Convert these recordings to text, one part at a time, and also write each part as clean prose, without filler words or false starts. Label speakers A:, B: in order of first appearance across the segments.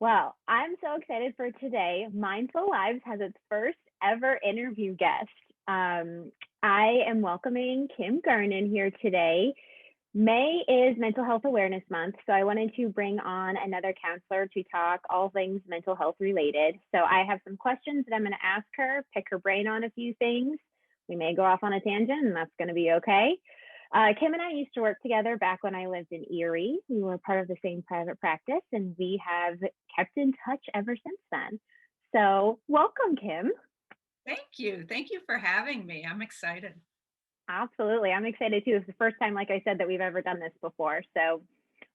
A: Well, I'm so excited for today. Mindful Lives has its first ever interview guest. I am welcoming Kim Garnon here today. May is Mental Health Awareness Month, so I wanted to bring on another counselor to talk all things mental health related. So I have some questions that I'm going to ask her, pick her brain on a few things. We may go off on a tangent, and that's going to be okay. Kim and I used to work together back when I lived in Erie. We were part of the same private practice, and we have kept in touch ever since then. So, welcome, Kim.
B: Thank you. Thank you for having me. I'm excited.
A: Absolutely. I'm excited too. It's the first time, like I said, that we've ever done this before. So,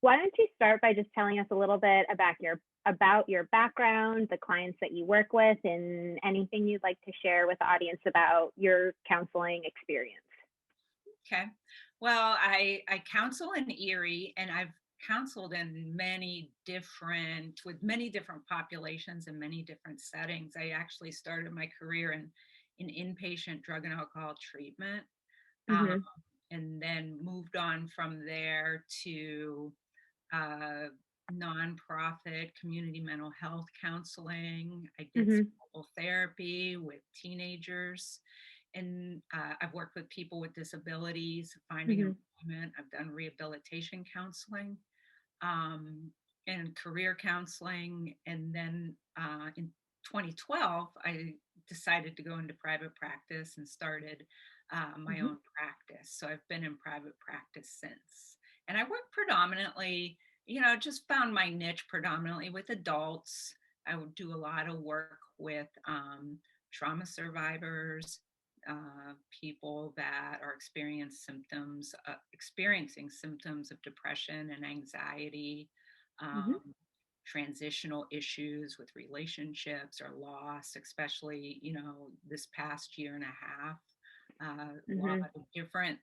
A: why don't you start by just telling us a little bit about your background, the clients that you work with, and anything you'd like to share with the audience about your counseling experience?
B: Okay. Well, I counsel in Erie, and I've counseled in with many different populations and many different settings. I actually started my career in inpatient drug and alcohol treatment, um,
A: Mm-hmm.
B: and then moved on from there to uh, nonprofit community mental health counseling. I did
A: Mm-hmm.
B: school therapy with teenagers, and I've worked with people with disabilities, finding
A: Mm-hmm.
B: employment. I've done rehabilitation counseling, um, and career counseling. And then in 2012, I decided to go into private practice and started my
A: Mm-hmm.
B: own practice. So I've been in private practice since. And I work predominantly, just found my niche predominantly with adults. I would do a lot of work with trauma survivors, people that are experiencing symptoms of depression and anxiety,
A: Mm-hmm.
B: um, transitional issues with relationships or loss, especially this past year and a half. A lot
A: Mm-hmm.
B: of different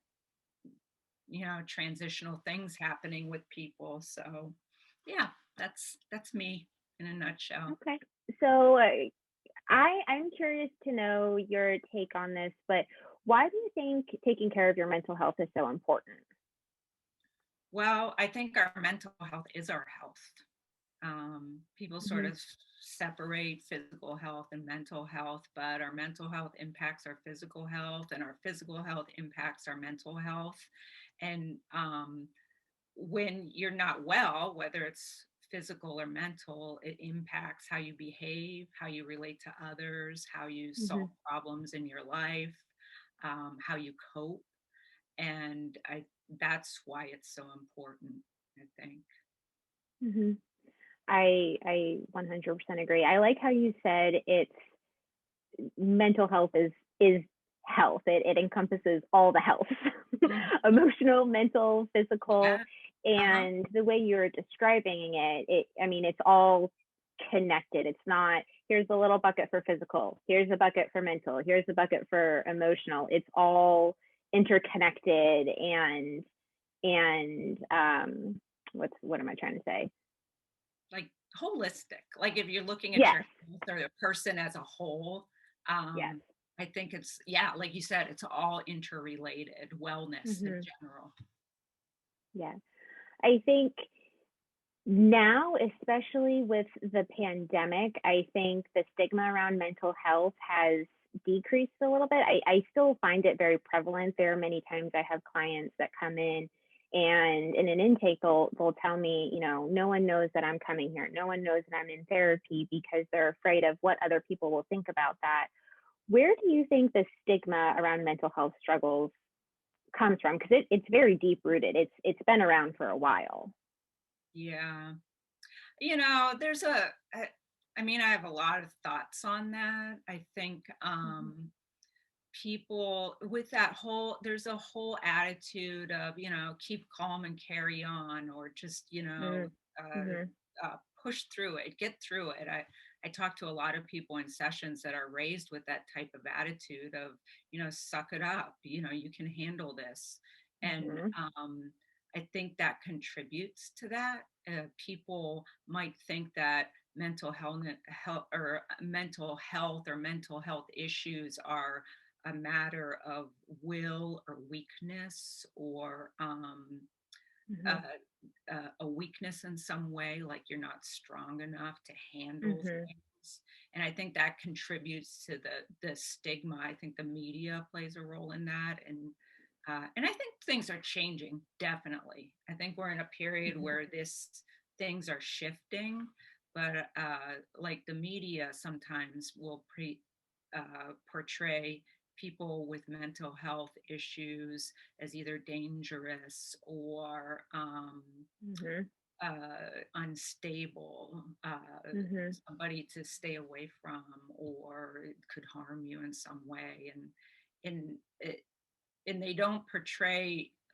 B: transitional things happening with people. So yeah, that's me in a nutshell.
A: Okay. So I'm curious to know your take on this, but why do you think taking care of your mental health is so important?
B: Well, I think our mental health is our health. People sort
A: Mm-hmm.
B: of separate physical health and mental health, but our mental health impacts our physical health, and our physical health impacts our mental health. And when you're not well, whether it's physical or mental, it impacts how you behave, how you relate to others, how you
A: Mm-hmm.
B: solve problems in your life, how you cope. And that's why it's so important, I think.
A: Mm-hmm. I 100% agree. I like how you said it's mental health is health. It encompasses all the health,
B: Mhm.
A: emotional, mental, physical,
B: Yeah. Uh-huh.
A: and the way you're describing it. I mean, it's all connected. It's not here's a little bucket for physical, here's a bucket for mental, here's a bucket for emotional. It's all interconnected and what am I trying to say?
B: Like holistic. Like if you're looking at
A: Yes,
B: your health or the person as a whole,
A: yes.
B: I think it's, yeah, like you said, it's all interrelated, wellness in
A: Mm-hmm.
B: general.
A: Yeah. I think now, especially with the pandemic, I think the stigma around mental health has decreased a little bit. I still find it very prevalent. There are many times I have clients that come in an intake they'll tell me, no one knows that I'm coming here. No one knows that I'm in therapy because they're afraid of what other people will think about that. Where do you think the stigma around mental health struggles comes from? Because it's very deep rooted. It's been around for a while.
B: Yeah. There's I mean, I have a lot of thoughts on that. I think
A: Mm-hmm.
B: people with that whole, there's a whole attitude of, keep calm and carry on, or just,
A: Mm-hmm.
B: push through it, get through it. I talk to a lot of people in sessions that are raised with that type of attitude of, suck it up, you can handle this. And
A: Mm-hmm.
B: I think that contributes to that. People might think that mental health issues are a matter of will or weakness, or
A: Mm-hmm.
B: uh, a weakness in some way, like you're not strong enough to handle
A: Mhm.
B: things. And I think that contributes to the stigma. I think the media plays a role in that, and I think things are changing, definitely. I think we're in a period
A: Mhm.
B: where this things are shifting, but like the media sometimes will portray people with mental health issues as either dangerous or
A: Mhm.
B: unstable,
A: Mhm.
B: somebody to stay away from, or it could harm you in some way. And and they don't portray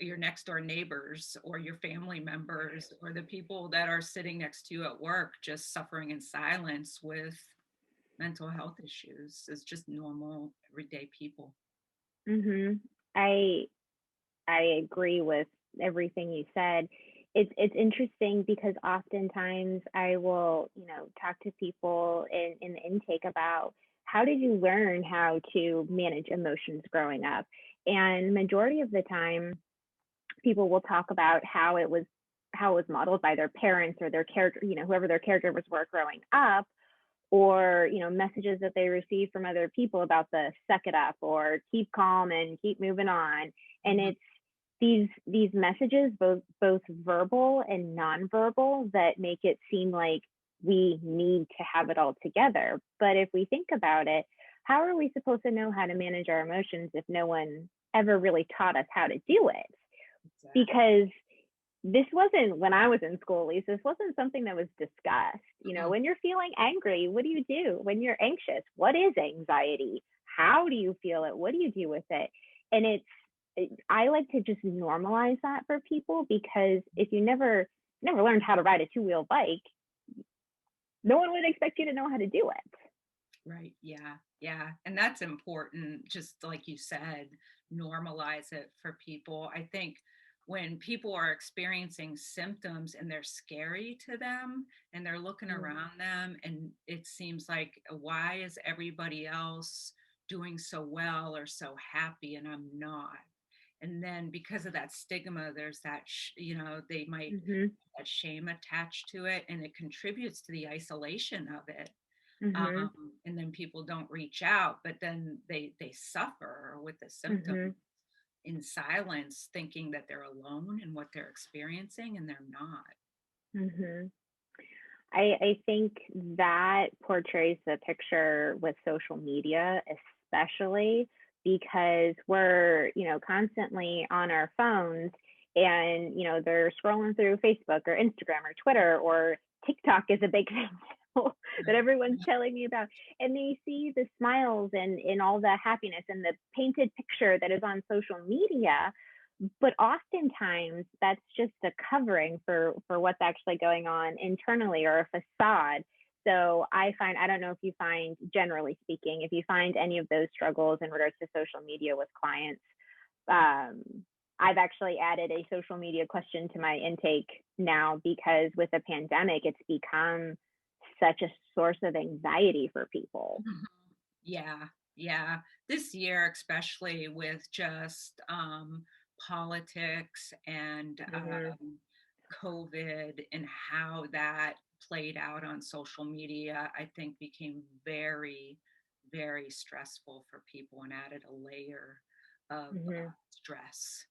B: your next door neighbors or your family members or the people that are sitting next to you at work just suffering in silence with mental health issues. It's just normal everyday people.
A: Mhm. I I agree with everything you said. It's interesting because oftentimes I will, talk to people in the intake about how did you learn how to manage emotions growing up? And majority of the time, people will talk about how it was modeled by their parents or their character, whoever their caregivers were growing up, or messages that they receive from other people about the suck it up or keep calm and keep moving on. And
B: Mhm.
A: it's these messages, both verbal and nonverbal, that make it seem like we need to have it all together. But if we think about it, how are we supposed to know how to manage our emotions if no one ever really taught us how to do it?
B: Exactly.
A: Because this wasn't, when I was in school, at least, this wasn't something that was discussed.
B: Mhm.
A: When you're feeling angry, what do you do? When you're anxious, what is anxiety? How do you feel it? What do you do with it? And I like to just normalize that for people, because if you never learned how to ride a two-wheel bike, no one would expect you to know how to do it.
B: Right. Yeah. Yeah. And that's important. Just like you said, normalize it for people. I think when people are experiencing symptoms and they're scary to them and they're looking
A: Mm-hmm.
B: around them, and it seems like, why is everybody else doing so well or so happy and I'm not? And then because of that stigma, there's that, they might
A: Mm-hmm.
B: that shame attached to it, and it contributes to the isolation of it.
A: Mm-hmm.
B: And then people don't reach out, but then they suffer with the symptoms
A: Mm-hmm.
B: in silence, thinking that they're alone in what they're experiencing, and they're not.
A: Mm-hmm. I think that portrays the picture with social media, especially because we're, constantly on our phones, and, they're scrolling through Facebook or Instagram or Twitter, or TikTok is a big thing that
B: Right.
A: everyone's telling me about. And they see the smiles and all the happiness and the painted picture that is on social media, but oftentimes that's just a covering for what's actually going on internally, or a facade. So I don't know if you find, generally speaking, if you find any of those struggles in regards to social media with clients. um, I've actually added a social media question to my intake now, because with the pandemic it's become such a source of anxiety for people.
B: Mhm. Yeah, yeah. This year, especially with just politics and
A: Mm-hmm.
B: COVID and how that played out on social media, I think became very, very stressful for people and added a layer of
A: Mm-hmm.
B: stress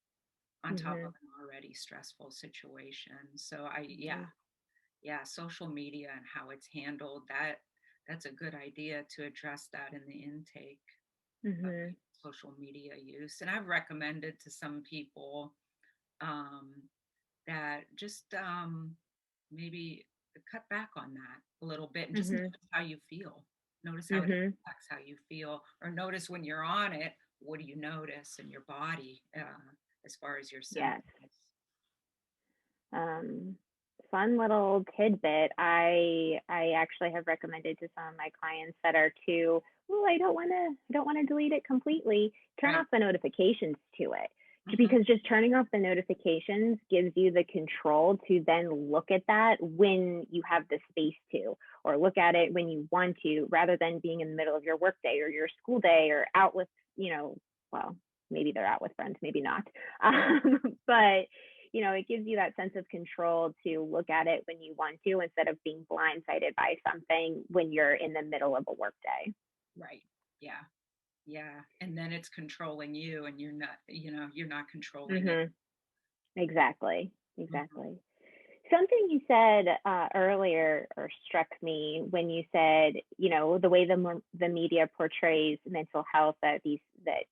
B: on top
A: Mm-hmm.
B: of an already stressful situation. So yeah,
A: Mm-hmm.
B: yeah, social media and how it's handled, that's a good idea to address that in the intake of
A: Mm-hmm.
B: social media use. And I've recommended to some people um, that just maybe cut back on that a little bit and just
A: Mm-hmm.
B: notice how you feel. Notice how it
A: Mm-hmm.
B: impacts how you feel, or notice when you're on it, what do you notice in your body as far as your symptoms?
A: Yes. um, Fun little tidbit. I actually have recommended to some of my clients that are too, oh, I don't want to delete it completely. Turn
B: Right.
A: off the notifications to it,
B: Hmm.
A: because just turning off the notifications gives you the control to then look at that when you have the space to, or look at it when you want to, rather than being in the middle of your work day or your school day, or out with, well, maybe they're out with friends, maybe not.
B: Right.
A: But it gives you that sense of control to look at it when you want to instead of being blindsided by something when you're in the middle of a workday.
B: Right. Yeah. Yeah. And then it's controlling you and you're not controlling it.
A: Mm-hmm. Exactly.
B: Mhm.
A: Exactly. Something you said earlier or struck me when you said, the way the media portrays mental health, that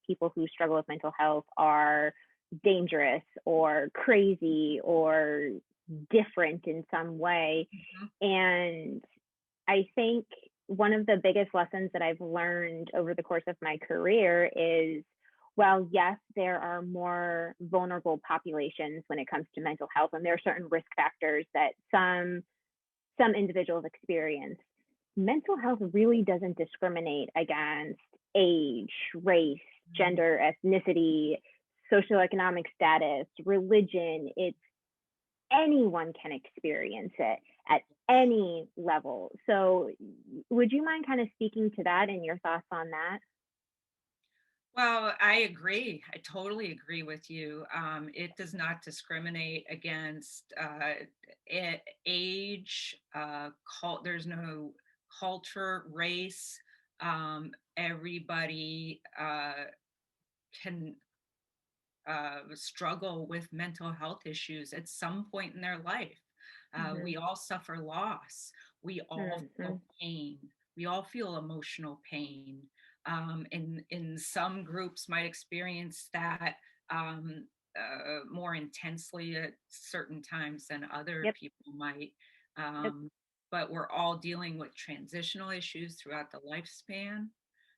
A: people who struggle with mental health are dangerous or crazy or different in some way.
B: Mhm.
A: And I think one of the biggest lessons that I've learned over the course of my career is, well, yes, there are more vulnerable populations when it comes to mental health, and there are certain risk factors that some individuals experience. Mental health really doesn't discriminate against age, race,
B: Mhm.
A: gender, ethnicity, socioeconomic status, religion. It's anyone can experience it at any level. So, would you mind kind of speaking to that and your thoughts on that?
B: Well, I agree. I totally agree with you. It does not discriminate against age, there's no culture, race. Everybody can struggle with mental health issues at some point in their life. We
A: Mhm.
B: all suffer loss. We all feel
A: Mhm.
B: pain. We all feel emotional pain. And some groups might experience that more intensely at certain times than other
A: Yep.
B: people might.
A: Yep.
B: Um, but we're all dealing with transitional issues throughout the lifespan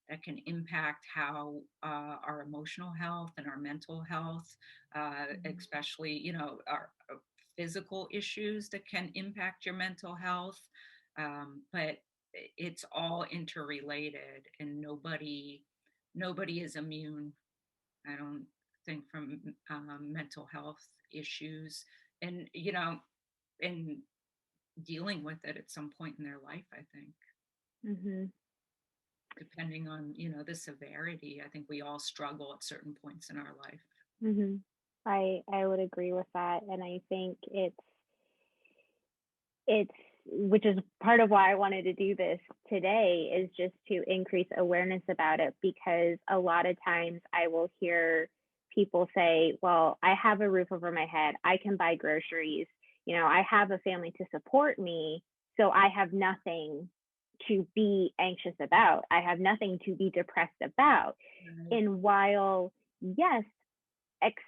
B: that can impact how our emotional health and our mental health,
A: Mhm.
B: especially, our physical issues that can impact your mental health. But it's all interrelated, and nobody is immune. I don't think from mental health issues, and and dealing with it at some point in their life. I think
A: Mhm.
B: depending on the severity, I think we all struggle at certain points in our life.
A: Mhm. I would agree with that, and I think it's which is part of why I wanted to do this today, is just to increase awareness about it, because a lot of times I will hear people say, well, I have a roof over my head, I can buy groceries, I have a family to support me, so I have nothing to be anxious about, I have nothing to be depressed about.
B: Right.
A: And while, yes,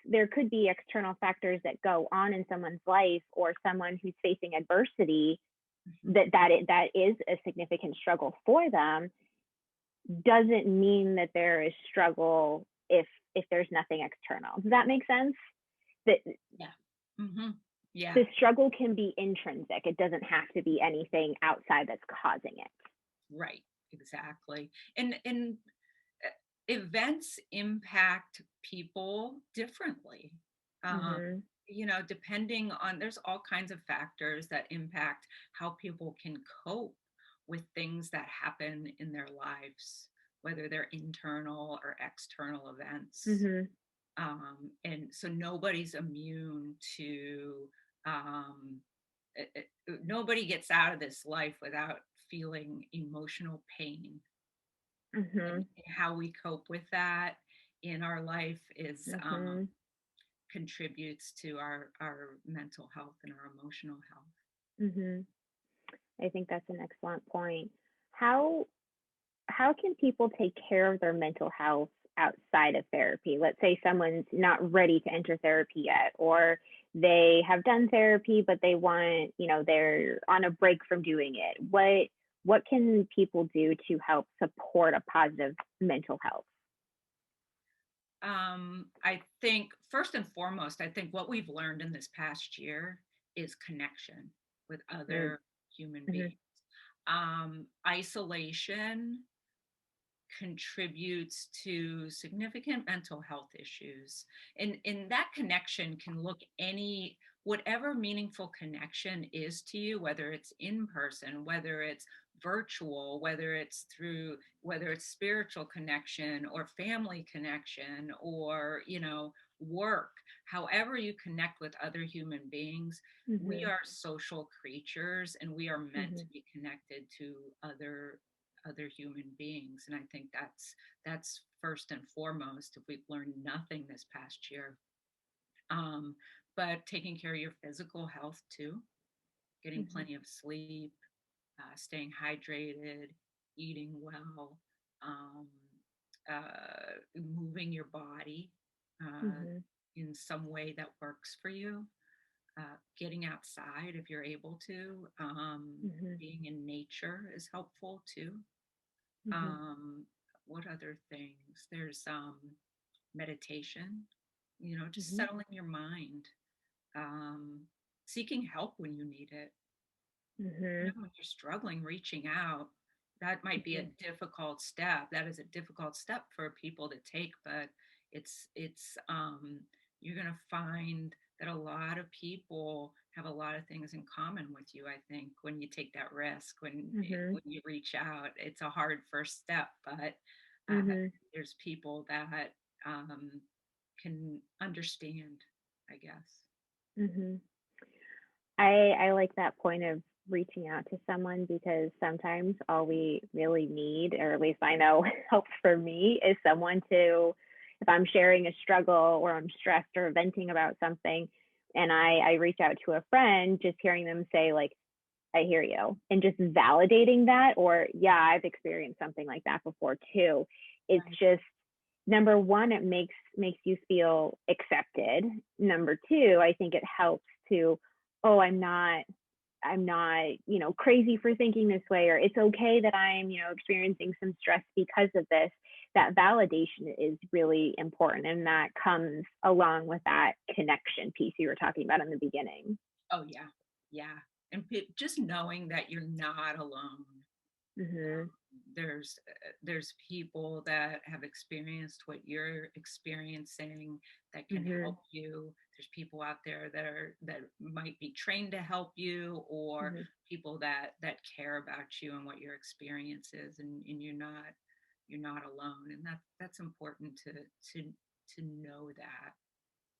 A: there could be external factors that go on in someone's life, or someone who's facing adversity,
B: Mhm.
A: that is a significant struggle for them, doesn't mean that there is struggle if there's nothing external. Does that make sense? That
B: Yeah. Hmm. Yeah.
A: the struggle can be intrinsic, it doesn't have to be anything outside that's causing it.
B: Right. Exactly. And uh, events impact people differently. Um,
A: Mhm.
B: depending on, there's all kinds of factors that impact how people can cope with things that happen in their lives, whether they're internal or external events.
A: Mhm.
B: And so nobody's immune to um, nobody gets out of this life without feeling emotional pain, and
A: Mhm.
B: how we cope with that in our life is
A: Mhm.
B: contributes to our mental health and our emotional health.
A: Mhm. I think that's an excellent point. How how can people take care of their mental health outside of therapy? Let's say someone's not ready to enter therapy yet, or they have done therapy, but they're on a break from doing it. What can people do to help support a positive mental health?
B: I think first and foremost, I think what we've learned in this past year is connection with
A: Mm,
B: other human
A: mhm,
B: beings. Isolation contributes to significant mental health issues. And that connection can look any whatever meaningful connection is to you, whether it's in person, whether it's virtual, whether it's spiritual connection or family connection or work, however you connect with other human beings, we
A: Mhm.
B: are social creatures and we are meant to
A: Mhm.
B: be connected to other human beings. And I think that's first and foremost, if we've learned nothing this past year. um, but taking care of your physical health too, getting
A: Mhm.
B: plenty of sleep, staying hydrated, eating well, um, moving your body uh,
A: Mhm.
B: in some way that works for you, getting outside if you're able to,
A: Mhm.
B: being in nature is helpful too.
A: Mhm.
B: Um, what other things? There's meditation, just
A: Mhm.
B: settling your mind, um, seeking help when you need it.
A: Mhm.
B: When you're struggling, reaching out, that might be a
A: Mhm.
B: difficult step. That is a difficult step for people to take, but you're going to find that a lot of people have a lot of things in common with you. I think when you take that risk,
A: Mhm.
B: when you reach out, it's a hard first step, but
A: Mhm.
B: there's people that um, can understand, I guess.
A: Mhm. I like that point of reaching out to someone because sometimes all we really need, or at least I know helps for me, is someone to, if I'm sharing a struggle or I'm stressed or venting about something, and I reach out to a friend, just hearing them say like, I hear you, and just validating that, or yeah, I've experienced something like that before too. It's
B: Right.
A: just, number one, it makes you feel accepted. Number two, I think it helps to, oh, I'm not, crazy for thinking this way, or it's okay that I'm, experiencing some stress because of this. That validation is really important. And that comes along with that connection piece you were talking about in the beginning.
B: Oh yeah, yeah, and just knowing that you're not alone.
A: Mhm.
B: There's people that have experienced what you're experiencing that can help
A: Mhm.
B: you. There's people out there that might be trained to help you, or
A: Mhm.
B: people that care about you and what your experience is, and you're not alone, and that's important to know that.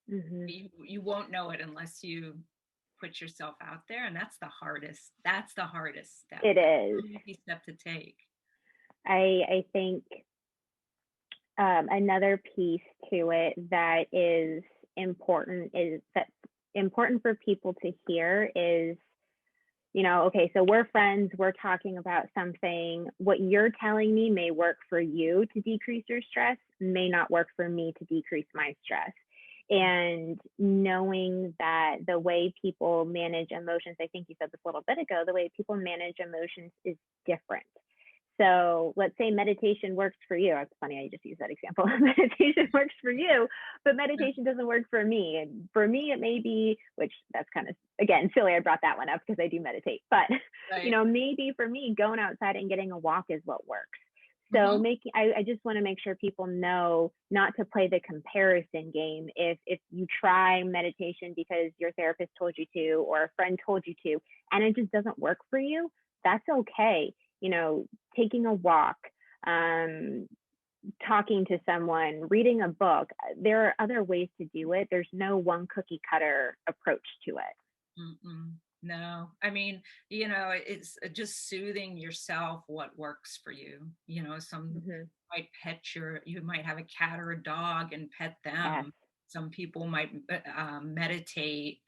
A: Mhm.
B: You won't know it unless you put yourself out there, and that's the hardest step.
A: It
B: That's
A: is.
B: an easy step to take.
A: I think another piece to it that is important for people to hear is, okay, so we're friends, we're talking about something. What you're telling me may work for you to decrease your stress, may not work for me to decrease my stress. And knowing that the way people manage emotions, I think you said this a little bit ago, the way people manage emotions is different. So let's say meditation works for you. It's funny, I just used that example. Meditation works for you, but meditation doesn't work for me. And for me, it may be, which that's kind of, again, silly. I brought that one up because I do meditate, but
B: Right.
A: maybe for me, going outside and getting a walk is what works. So
B: Hmm.
A: I just want to make sure people know not to play the comparison game. If you try meditation because your therapist told you to, or a friend told you to, and it just doesn't work for you, that's okay. Taking a walk, um, talking to someone, reading a book. There are other ways to do it. There's no one cookie cutter approach to it.
B: Mm-mm. No, I mean, it's just soothing yourself what works for you. Some
A: Mm-hmm.
B: you might have a cat or a dog and pet
A: Yes.
B: them. Some people might meditate,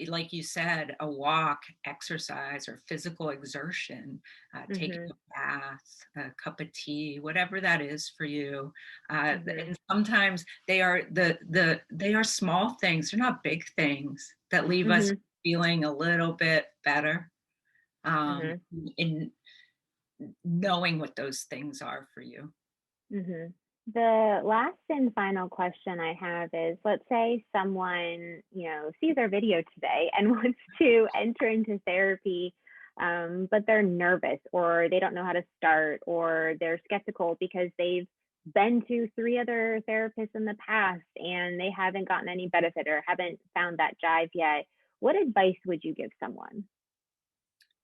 B: like you said, a walk, exercise, or physical exertion, taking
A: Mm-hmm.
B: a bath, a cup of tea, whatever that is for you.
A: Mm-hmm.
B: And sometimes they are small things. They're not big things that leave us
A: Mm-hmm.
B: feeling a little bit better,
A: Mm-hmm.
B: in knowing what those things are for you.
A: Mm-hmm. The last and final question I have is, let's say someone, sees our video today and wants to enter into therapy, but they're nervous or they don't know how to start or they're skeptical because they've been to three other therapists in the past and they haven't gotten any benefit or haven't found that jive yet. What advice would you give someone?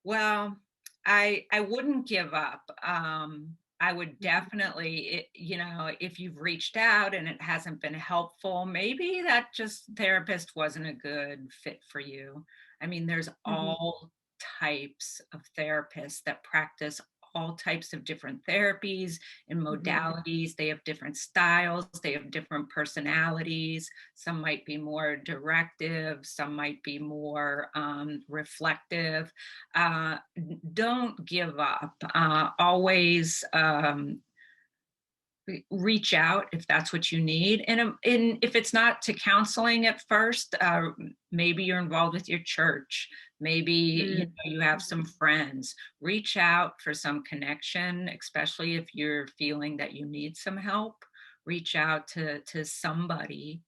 B: Well, I wouldn't give up. I would
A: Mhm.
B: definitely, if you've reached out and it hasn't been helpful, maybe that just therapist wasn't a good fit for you. I mean, there's
A: Mhm.
B: all types of therapists that practice all types of different therapies and
A: Mhm.
B: modalities. They have different styles, they have different personalities. Some might be more directive, some might be more reflective. Don't give up. Always reach out if that's what you need. And if it's not to counseling at first, maybe you're involved with your church. Maybe
A: Mm.
B: you have
A: Mhm.
B: some friends. Reach out for some connection, especially if you're feeling that you need some help. Reach out to somebody.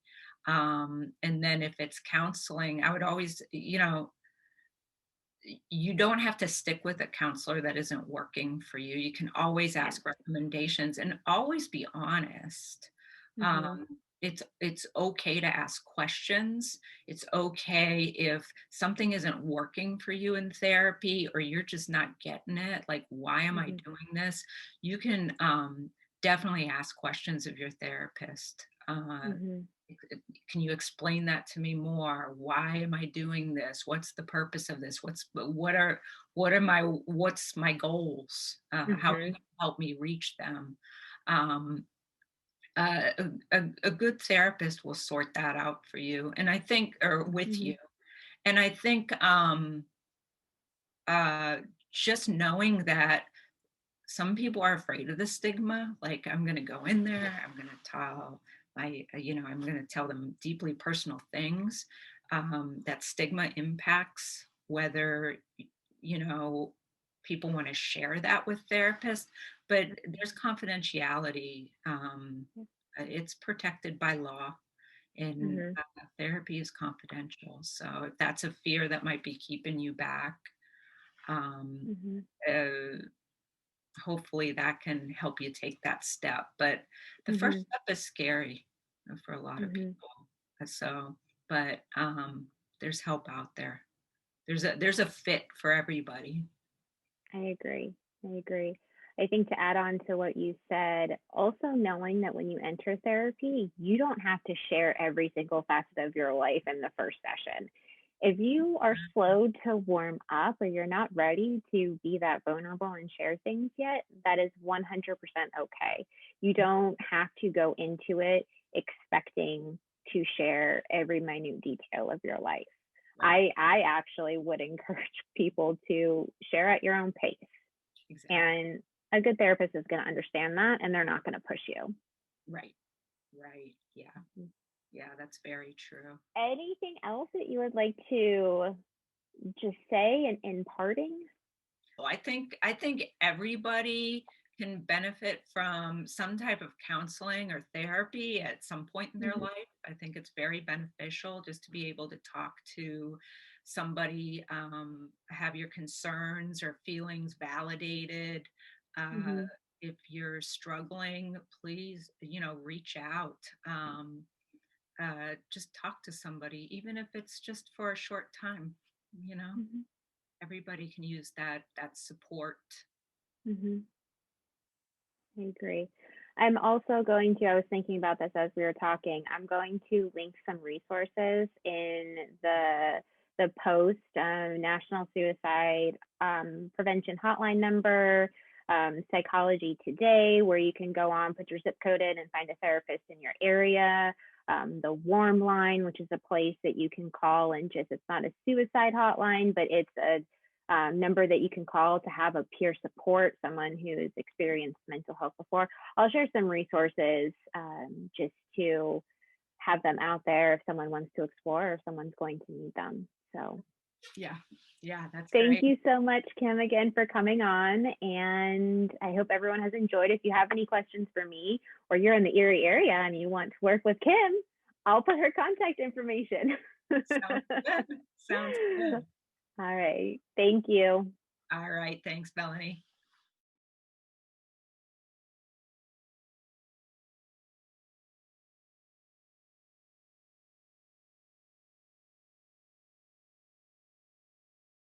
B: And then if it's counseling, I would always, you don't have to stick with a counselor that isn't working for you. You can always
A: Yeah.
B: ask recommendations and always be honest.
A: Mhm.
B: Um, it's okay to ask questions. It's okay if something isn't working for you in therapy or you're just not getting it. Like, why am I
A: Mhm.
B: doing this? You can definitely ask questions of your therapist.
A: Mhm.
B: Can you explain that to me more? Why am I doing this? What's the purpose of this? What's my goals? How are you
A: Mhm.
B: going to help me reach them? um, a good therapist will sort that out for you, and I think, or with you.
A: Mhm.
B: And I think uh, just knowing that some people are afraid of the stigma. Like, I'm going to go in there, I'm going to tell I'm going to tell them deeply personal things. That stigma impacts whether, you know, people want to share that with therapists, but there's confidentiality. It's protected by law, and
A: Mhm.
B: therapy is confidential. So if that's a fear that might be keeping you back, um,
A: Mhm.
B: uh, hopefully that can help you take that step. But the first
A: Mhm.
B: step is scary for a lot of
A: Mhm.
B: people. So, but there's help out there. There's a fit for everybody.
A: I agree. I agree. I think to add on to what you said, also knowing that when you enter therapy, you don't have to share every single facet of your life in the first session. If you are slow to warm up or you're not ready to be that vulnerable and share things yet, that is 100% okay. You don't have to go into it expecting to share every minute detail of your life.
B: Right.
A: I actually would encourage people to share at your own pace.
B: Exactly.
A: And a good therapist is going to understand that and they're not going to push you.
B: Right. Right. Yeah. Yeah. That's very true.
A: Anything else that you would like to just say in parting?
B: Well, I think everybody can benefit from some type of counseling or therapy at some point in their
A: Mm-hmm.
B: life. I think it's very beneficial just to be able to talk to somebody, have your concerns or feelings validated. Uh,
A: Mm-hmm.
B: if you're struggling, please, reach out. Just talk to somebody, even if it's just for a short time. You know,
A: Mm-hmm.
B: everybody can use that support.
A: Mm-hmm. I agree. I'm also going to, I was thinking about this as we were talking, I'm going to link some resources in the post, National Suicide Prevention Hotline number, Psychology Today, where you can go on, put your zip code in and find a therapist in your area. The Warm Line, which is a place that you can call and just, it's not a suicide hotline, but it's a number that you can call to have a peer support, someone who has experienced mental health before. I'll share some resources just to have them out there if someone wants to explore or if someone's going to need them. So
B: Yeah. Yeah, that's
A: thank
B: great.
A: you so much, Kim, again for coming on. And I hope everyone has enjoyed. If you have any questions for me or you're in the Erie area and you want to work with Kim, I'll put her contact information.
B: Sounds good. Sounds good.
A: All right. Thank you.
B: All right. Thanks, Melanie.